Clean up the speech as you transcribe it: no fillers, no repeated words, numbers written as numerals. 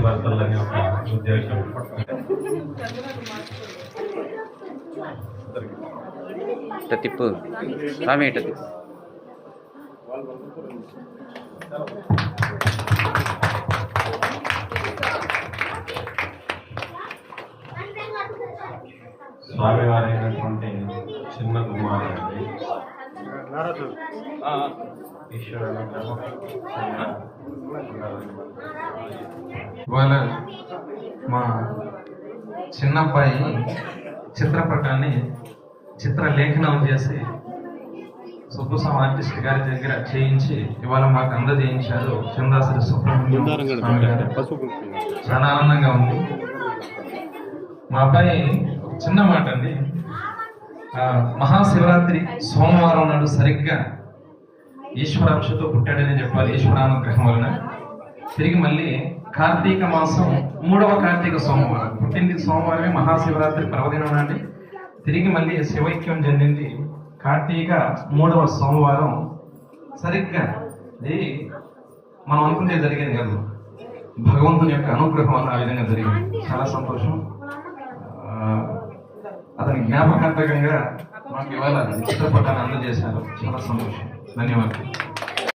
భర్తలని ఒక ఉద్దేశం. తిప్పు స్వామి ఇటు తిప్పు. స్వామివారైనటువంటి చిన్న కుమారుడు ఇవాళ మా చిన్నబ్బాయి చిత్రపటాన్ని చిత్రలేఖనం చేసి సుబ్బుస్వామి ఆర్టిస్ట్ గారి దగ్గర చేయించి ఇవాళ మాకు అందజేయించారు చందాసరి సుబ్రహ్మణ్యం స్వామి గారు. చాలా ఆనందంగా ఉంది. మా అబ్బాయి చిన్న మాట అండి, మహాశివరాత్రి సోమవారం నాడు సరిగ్గా ఈశ్వరాంశతో పుట్టాడని చెప్పాలి. ఈశ్వరానుగ్రహం వలన తిరిగి మళ్ళీ కార్తీక మాసం 3వ కార్తీక సోమవారం పుట్టింది. సోమవారమే మహాశివరాత్రి పర్వదినం నాటి తిరిగి మళ్ళీ శివైక్యం చెందింది కార్తీక 3వ సోమవారం. సరిగ్గా ఇది మనం అనుకుంటే జరిగేది కాదు, భగవంతుని యొక్క అనుగ్రహం అన్న ఆ విధంగా జరిగింది. చాలా సంతోషం. అతని జ్ఞాపకార్థకంగా మాకు ఇవాళ చిత్రపటాన్ని అందజేశారు. చాలా సంతోషం. ధన్యవాదాలు.